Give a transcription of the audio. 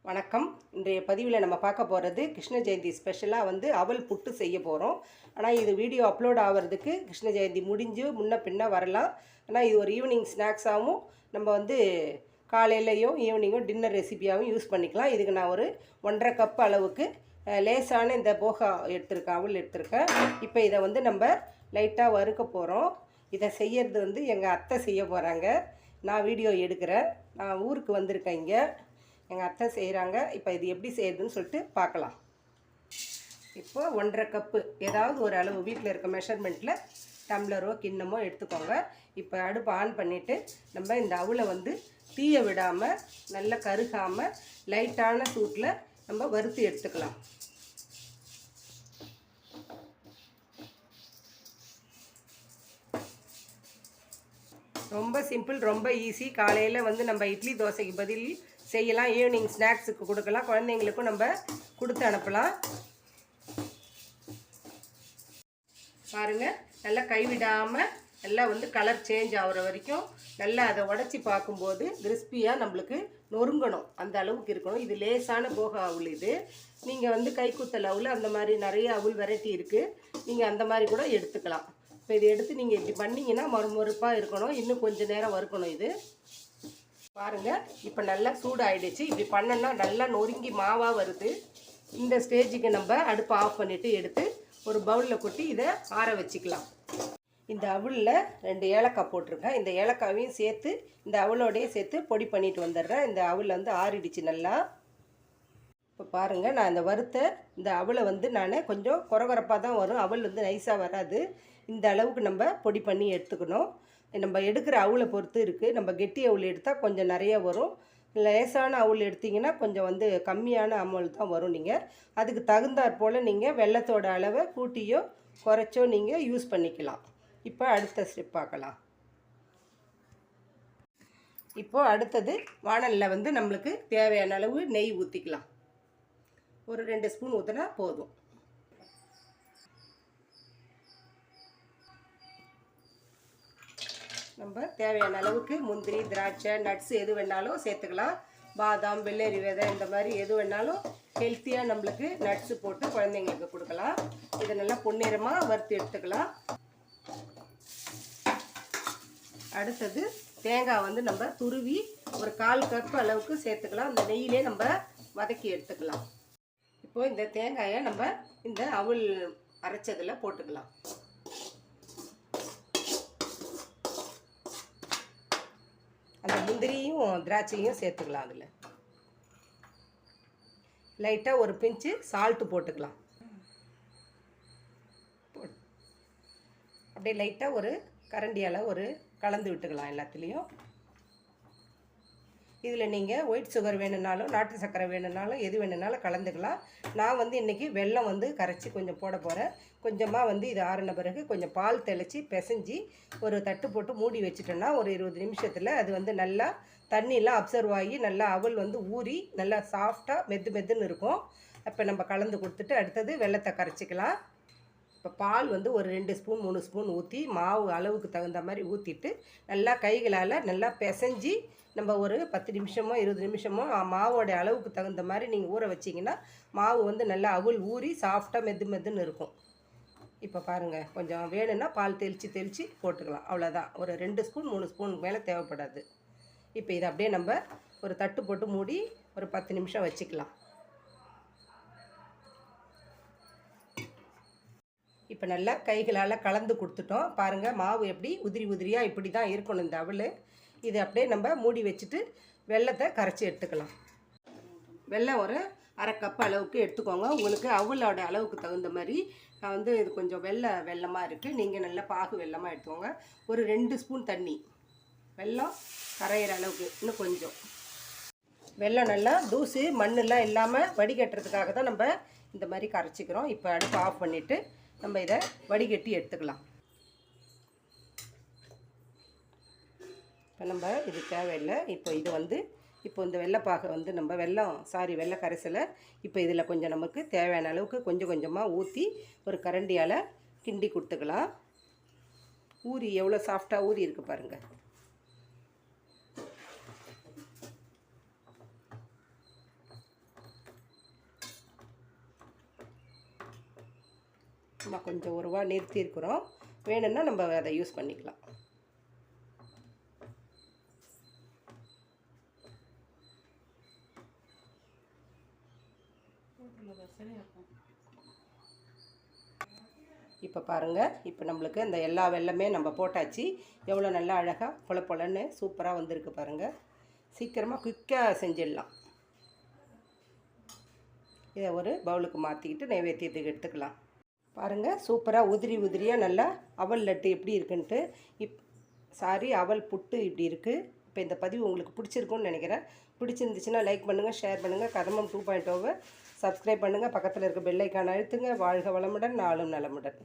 வணக்கம். இன்றைய பதிவில் நம்ம பார்க்க போகிறது கிருஷ்ண ஜெயந்தி ஸ்பெஷலாக அவல் புட்டு செய்ய போகிறோம். ஆனால் இது வீடியோ அப்லோட் ஆகிறதுக்கு கிருஷ்ண ஜெயந்தி முடிஞ்சு முன்ன பின்ன வரலாம். ஆனால் இது ஒரு ஈவினிங் ஸ்நாக்ஸாகவும் நம்ம காலையிலையும் ஈவினிங்கும் டின்னர் ரெசிபியாகவும் யூஸ் பண்ணிக்கலாம். இதுக்கு நான் ஒரு 1.5 கப் அளவுக்கு லேசான இந்த போகா எடுத்திருக்கேன், அவல் எடுத்திருக்கேன். இப்போ இதை நம்ம லைட்டாக வறுக்க போகிறோம். இதை செய்யறது எங்கள் அத்தை செய்ய போகிறாங்க. நான் வீடியோ எடுக்கிறேன். நான் ஊருக்கு வந்திருக்கேன், இங்கே எங்கள் அத்தை செய்கிறாங்க. இப்போ இது எப்படி செய்யுதுன்னு சொல்லிட்டு பார்க்கலாம். இப்போ 1.5 கப்பு ஏதாவது ஒரு அளவு வீட்டில் இருக்க மெஷர்மெண்ட்டில் டம்ளரோ கிண்ணமோ எடுத்துக்கோங்க. இப்போ அடுப்பு ஆன் பண்ணிவிட்டு நம்ம இந்த அவலை தீய விடாமல் நல்லா கருகாமல் லைட்டான சூட்டில் நம்ம வறுத்து எடுத்துக்கலாம். ரொம்ப சிம்பிள், ரொம்ப ஈஸி. காலையில் நம்ம இட்லி தோசைக்கு பதில் செய்யலாம், ஈவினிங் ஸ்நாக்ஸுக்கு கொடுக்கலாம், குழந்தைங்களுக்கும் நம்ம கொடுத்து அனுப்பலாம். பாருங்கள், நல்லா கைவிடாமல் நல்லா கலர் சேஞ்ச் ஆகிற வரைக்கும் நல்லா அதை உடச்சி பார்க்கும்போது கிறிஸ்பியாக நம்மளுக்கு நொறுங்கணும், அந்த அளவுக்கு இருக்கணும். இது லேசான போக அவுள். இது நீங்கள் கைக்குத்தல் அவுள் அந்த மாதிரி நிறைய அவுள் வெரைட்டி இருக்குது, நீங்கள் அந்த மாதிரி கூட எடுத்துக்கலாம். இப்போ இதை எடுத்து நீங்கள் இப்படி பண்ணிங்கன்னா மறுமறுப்பாக இருக்கணும், இன்னும் கொஞ்சம் நேரம் வறுக்கணும். இது பாருங்கள், இப்போ நல்லா சூடாகிடுச்சு. இப்படி பண்ணோன்னா நல்லா நொறுங்கி மாவாக வருது. இந்த ஸ்டேஜுக்கு நம்ம அடுப்பை ஆஃப் பண்ணிவிட்டு எடுத்து ஒரு பவுலில் கொட்டி இதை ஆற வச்சுக்கலாம். இந்த அவலில் 2 ஏலக்காய் போட்டிருக்கேன். இந்த ஏலக்காவையும் சேர்த்து இந்த அவலோடையே சேர்த்து பொடி பண்ணிட்டு வந்துடுறேன். இந்த அவல் ஆறிடுச்சு நல்லா. இப்போ பாருங்கள், நான் இந்த வறுத்த இந்த அவலை நான் கொஞ்சம் குறகுறப்பாக தான் வரும், அவல் நைஸாக வராது. இந்த அளவுக்கு நம்ம பொடி பண்ணி எடுத்துக்கணும். நம்ம எடுக்கிற அவுளை பொறுத்து இருக்குது. நம்ம கெட்டி அவுள் எடுத்தால் கொஞ்சம் நிறைய வரும், லேசான அவுள் எடுத்திங்கன்னா கொஞ்சம் கம்மியான அவுள் தான் வரும். நீங்கள் அதுக்கு தகுந்தாற் போல் நீங்கள் வெல்லத்தோட அளவை கூட்டியோ குறைச்சோ நீங்கள் யூஸ் பண்ணிக்கலாம். இப்போ அடுத்த ஸ்டெப் பார்க்கலாம். இப்போது அடுத்தது வாணலில் நம்மளுக்கு தேவையான அளவு நெய் ஊற்றிக்கலாம். ஒரு 2 ஸ்பூன் ஊற்றினா போதும். நம்ம தேவையான அளவுக்கு முந்திரி, திராட்சை, நட்ஸ் எது வேணாலும் சேர்த்துக்கலாம். பாதாம், வெள்ளரி விதை, இந்த மாதிரி எது வேணாலும் ஹெல்த்தியாக நம்மளுக்கு நட்ஸு போட்டு குழந்தைங்களுக்கு கொடுக்கலாம். இதை நல்லா பொன்னிறமாக வறுத்து எடுத்துக்கலாம். அடுத்தது தேங்காய் நம்ம துருவி ஒரு 1/4 கப் அளவுக்கு சேர்த்துக்கலாம். அந்த நெய்யிலே நம்ம வதக்கி எடுத்துக்கலாம். இப்போது இந்த தேங்காயை நம்ம இந்த அவல் அரைச்சதில் போட்டுக்கலாம். அந்த முந்திரியும் திராட்சையும் சேர்த்துக்கலாம். அதில் லைட்டாக ஒரு பிஞ்சு சால்ட்டு போட்டுக்கலாம். அப்படியே லைட்டாக ஒரு கரண்டியால் ஒரு கலந்து விட்டுக்கலாம் எல்லாத்துலேயும். இதில் நீங்கள் ஒயிட் சுகர் வேணும்னாலும் நாட்டு சர்க்கரை வேணும்னாலும் எது வேணும்னாலும் கலந்துக்கலாம். நான் இன்றைக்கி வெல்லம் கரைச்சி கொஞ்சம் போட போகிறேன். கொஞ்சமாக இது ஆறின பிறகு கொஞ்சம் பால் தெளித்து பிசைஞ்சி ஒரு தட்டு போட்டு மூடி வச்சுட்டோன்னா ஒரு 20 நிமிஷத்தில் அது நல்லா தண்ணியெலாம் அப்சர்வ் ஆகி நல்லா அவல் ஊறி நல்லா சாஃப்டாக மெதுன்னு இருக்கும். அப்போ நம்ம கலந்து கொடுத்துட்டு அடுத்தது வெல்லத்தை கரைச்சிக்கலாம். இப்போ பால் ஒரு 2 ஸ்பூன் 3 ஸ்பூன் ஊற்றி மாவு அளவுக்கு தகுந்த மாதிரி ஊற்றிட்டு நல்லா கைகளால் நல்லா பிசைஞ்சி நம்ம ஒரு 10 நிமிஷமோ 20 நிமிஷமோ மாவோட அளவுக்கு தகுந்த மாதிரி நீங்கள் ஊற வச்சிங்கன்னா மாவு நல்லா அவல் ஊறி சாஃப்டாக மெதுன்னு இருக்கும். இப்போ பாருங்கள், கொஞ்சம் வேணும்னா பால் தெளித்து போட்டுக்கலாம். அவ்வளோதான். ஒரு 2 ஸ்பூன் 3 ஸ்பூன் மேலே தேவைப்படாது. இப்போ இதை அப்படியே நம்ம ஒரு தட்டு போட்டு மூடி ஒரு 10 நிமிஷம் வச்சுக்கலாம். இப்போ நல்லா கைகளால் கலந்து கொடுத்துட்டோம். பாருங்கள், மாவு எப்படி உதிரியாக இப்படி தான் இருக்கணும் இந்த அவல். இது அப்படியே நம்ம மூடி வச்சுட்டு வெல்லத்தை கரைச்சி எடுத்துக்கலாம். வெல்லம் ஒரு 1/2 கப் அளவுக்கு எடுத்துக்கோங்க. உங்களுக்கு அவலோட அளவுக்கு தகுந்த மாதிரி. நான் இது கொஞ்சம் வெல்லமாக இருக்குது, நீங்கள் நல்லா பாகு வெல்லமாக எடுத்துக்கோங்க. ஒரு 2 ஸ்பூன் தண்ணி, வெல்லம் கரையிற அளவுக்கு இன்னும் கொஞ்சம். வெல்லம் நல்லா தூசு மண்ணெல்லாம் இல்லாமல் வடிகட்டுறதுக்காக தான் நம்ம இந்த மாதிரி கரைச்சிக்கிறோம். இப்போ அடுப்பு ஆஃப் பண்ணிவிட்டு நம்ம இதை வடிகட்டி எடுத்துக்கலாம். இப்போ நம்ம இது தேவையில்லை. இப்போ இது இப்போ இந்த வெள்ளைப்பாகை நம்ம வெள்ளை கரைசலை இப்போ இதில் கொஞ்சம் நமக்கு தேவையான அளவுக்கு கொஞ்சம் கொஞ்சமாக ஊற்றி ஒரு கரண்டியால் கிண்டி கொடுத்துக்கலாம். ஊறி எவ்வளோ சாஃப்டாக ஊறி இருக்குது பாருங்கள். சும்மா கொஞ்சம் ஒரு ரூபா நிறுத்தியிருக்கிறோம். வேணும்னா நம்ம அதை யூஸ் பண்ணிக்கலாம். இப்போ பாருங்கள், இப்போ நம்மளுக்கு இந்த எல்லா வெல்லமே நம்ம போட்டாச்சு. எவ்வளோ நல்லா அழகாக பொல பொலன்னு சூப்பராக வந்திருக்கு பாருங்கள். சீக்கிரமாக குயிக்காக செஞ்சிடலாம். இதை ஒரு பவுலுக்கு மாற்றிக்கிட்டு நைவேத்தியத்துக்கு எடுத்துக்கலாம். பாருங்கள், சூப்பராக உதிரி உதிரியாக நல்லா அவல் லட்டு எப்படி இருக்குன்ட்டு. அவல் புட்டு இப்படி இருக்குது. இப்போ இந்த பதிவு உங்களுக்கு பிடிச்சிருக்குன்னு நினைக்கிறேன். பிடிச்சிருந்துச்சுன்னா லைக் பண்ணுங்கள், ஷேர் பண்ணுங்கள். கதம்பம் 2.0 சப்ஸ்கிரைப் பண்ணுங்கள். பக்கத்தில் இருக்க பெல் ஐக்கானை அழுத்துங்க. வாழ்க வளமுடன், நாளும் நலமுடன்.